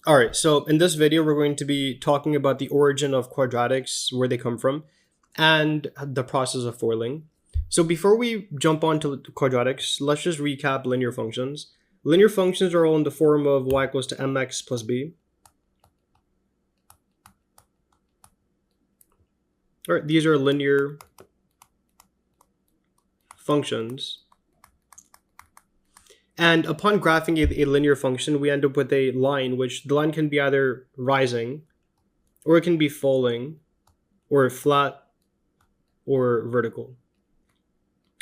All right, so in this video, we're going to be talking about the origin of quadratics, where they come from, and the process of foiling. So before we jump on to quadratics, let's just recap linear functions. Linear functions are all in the form of y equals to mx plus b. All right, these are linear functions. And upon graphing a linear function, we end up with a line, which the line can be either rising, or it can be falling, or flat, or vertical.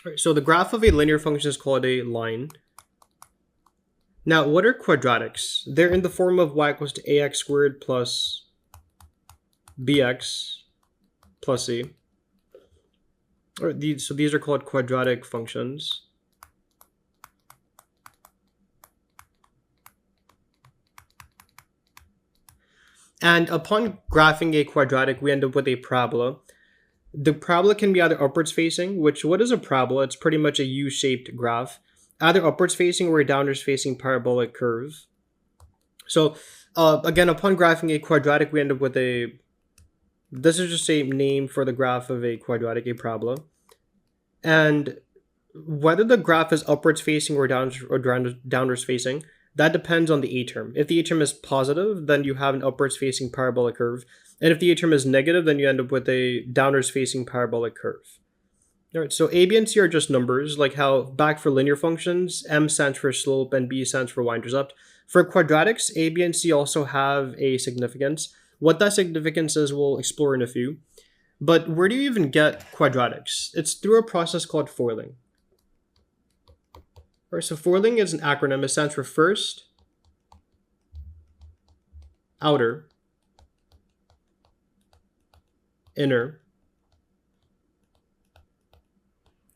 All right, so the graph of a linear function is called a line. Now, what are quadratics? They're in the form of y equals to ax squared plus bx plus c. So these are called quadratic functions. And upon graphing a quadratic, we end up with a parabola. The parabola can be either upwards facing, which what is a parabola? It's pretty much a U-shaped graph, either upwards facing or a downwards facing parabolic curve. So again, upon graphing a quadratic, we end up with this is just a name for the graph of a quadratic, a parabola. And whether the graph is upwards facing or downwards facing, that depends on the a term. If the a term is positive, then you have an upwards facing parabolic curve. And if the a term is negative, then you end up with a downwards facing parabolic curve. All right, so a, b, and c are just numbers, like how back for linear functions, m stands for slope and b stands for y-intercept. For quadratics, a, b, and c also have a significance. What that significance is, we'll explore in a few. But where do you even get quadratics? It's through a process called foiling. All right, so foiling is an acronym. It stands for first, outer, inner,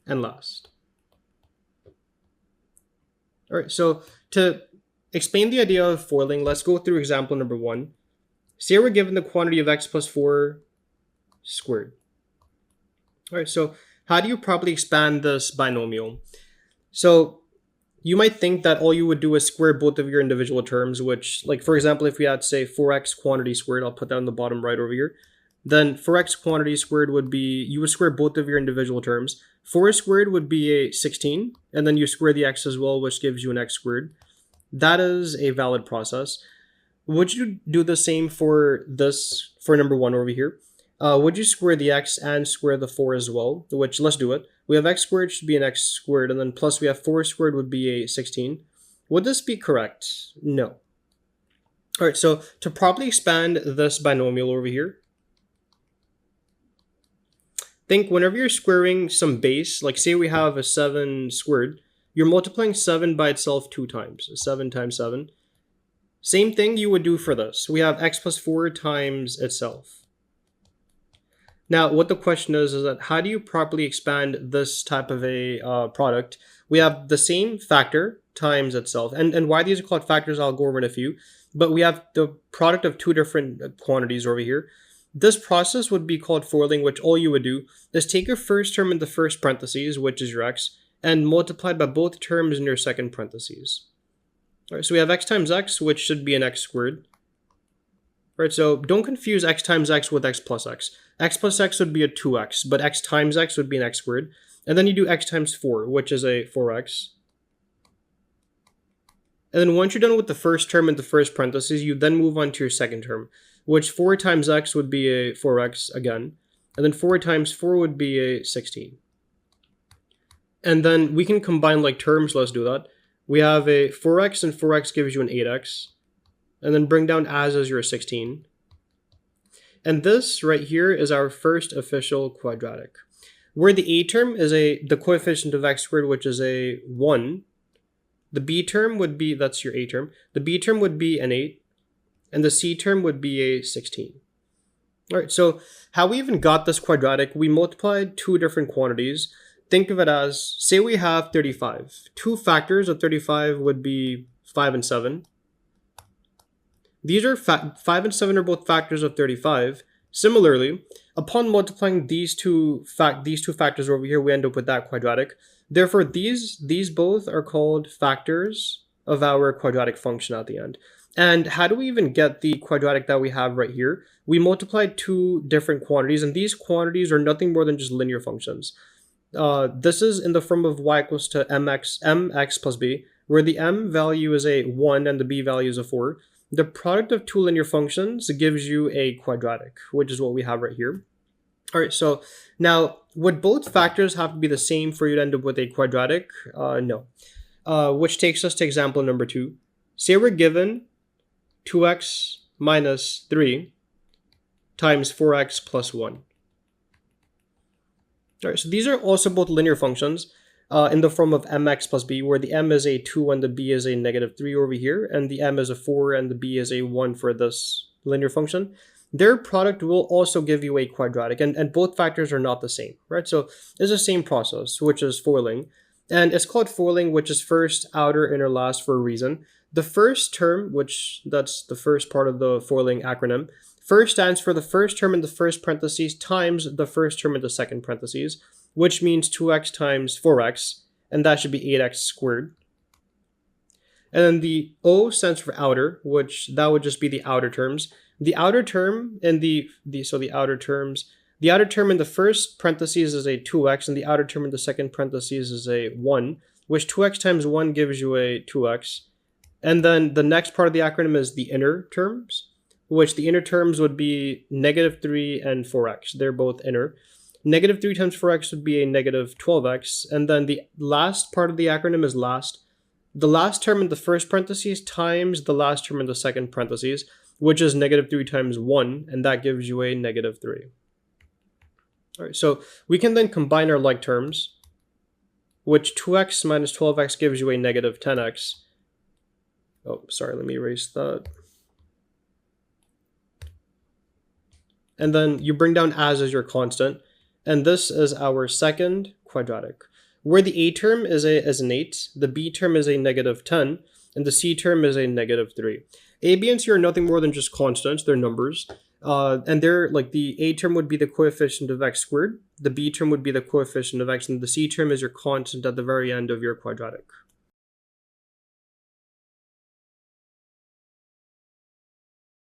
and last. All right, so to explain the idea of foiling, let's go through example number 1. Say we're given the quantity of x plus 4 squared. All right, so how do you properly expand this binomial? So you might think that all you would do is square both of your individual terms, which, like, for example, if we had, say, 4x quantity squared, I'll put that on the bottom right over here, then 4x quantity squared would be, you would square both of your individual terms. 4 squared would be a 16, and then you square the x as well, which gives you an x squared. That is a valid process. Would you do the same for this, for number 1 over here? Would you square the x and square the 4 as well? Which, let's do it. We have x squared should be an x squared, and then plus we have 4 squared would be a 16. Would this be correct? No. All right, so to properly expand this binomial over here, think whenever you're squaring some base, like say we have a 7 squared, you're multiplying 7 by itself 2 times. 7 times 7. Same thing you would do for this. We have x plus 4 times itself. Now, what the question is that how do you properly expand this type of a product? We have the same factor times itself. And why these are called factors, I'll go over in a few. But we have the product of 2 different quantities over here. This process would be called foiling, which all you would do is take your first term in the first parentheses, which is your x, and multiply by both terms in your second parentheses. All right, so we have x times x, which should be an x squared. Right, so don't confuse x times x with x plus x. X plus x would be a 2x, but x times x would be an x squared. And then you do x times 4, which is a 4x. And then once you're done with the first term in the first parentheses, you then move on to your second term, which 4 times x would be a 4x again. And then 4 times 4 would be a 16. And then we can combine like terms, let's do that. We have a 4x, and 4x gives you an 8x. And then bring down as your 16. And this right here is our first official quadratic, where the a term is the coefficient of x squared, which is a 1. The b term would be, that's your a term. The b term would be an 8, and the c term would be a 16. All right, so how we even got this quadratic, we multiplied 2 different quantities. Think of it as, say we have 35. 2 factors of 35 would be 5 and 7. These are 5 and 7 are both factors of 35. Similarly, upon multiplying these two factors over here, we end up with that quadratic. Therefore, these both are called factors of our quadratic function at the end. And how do we even get the quadratic that we have right here? We multiplied two different quantities, and these quantities are nothing more than just linear functions. This is in the form of y equals to mx plus b, where the m value is a 1 and the b value is a 4. The product of two linear functions gives you a quadratic, which is what we have right here. All right, so now would both factors have to be the same for you to end up with a quadratic? No. Which takes us to example number 2. Say we're given 2x minus 3 times 4x plus 1. All right, so these are also both linear functions in the form of mx plus b, where the m is a 2 and the b is a negative 3 over here, and the m is a 4 and the b is a 1 for this linear function. Their product will also give you a quadratic, and both factors are not the same, right? So it's the same process, which is foiling. And it's called foiling, which is first, outer, inner, last for a reason. The first term, which that's the first part of the foiling acronym, first stands for the first term in the first parentheses times the first term in the second parentheses, which means 2x times 4x, and that should be 8x squared. And then the O stands for outer, which that would just be the outer terms. The outer term in the outer term in the first parentheses is a 2x, and the outer term in the second parentheses is a 1, which 2x times 1 gives you a 2x. And then the next part of the acronym is the inner terms, which the inner terms would be negative 3 and 4x. They're both inner. Negative 3 times 4x would be a negative 12x. And then the last part of the acronym is last. The last term in the first parentheses times the last term in the second parentheses, which is negative 3 times 1, and that gives you a negative 3. All right, so we can then combine our like terms, which 2x minus 12x gives you a negative 10x. Oh, sorry, let me erase that. And then you bring down as your constant, and this is our second quadratic, where the a term is an 8, the b term is a negative 10, and the c term is a negative 3. A, b, and c are nothing more than just constants, they're numbers. And they're like the a term would be the coefficient of x squared, the b term would be the coefficient of x, and the c term is your constant at the very end of your quadratic.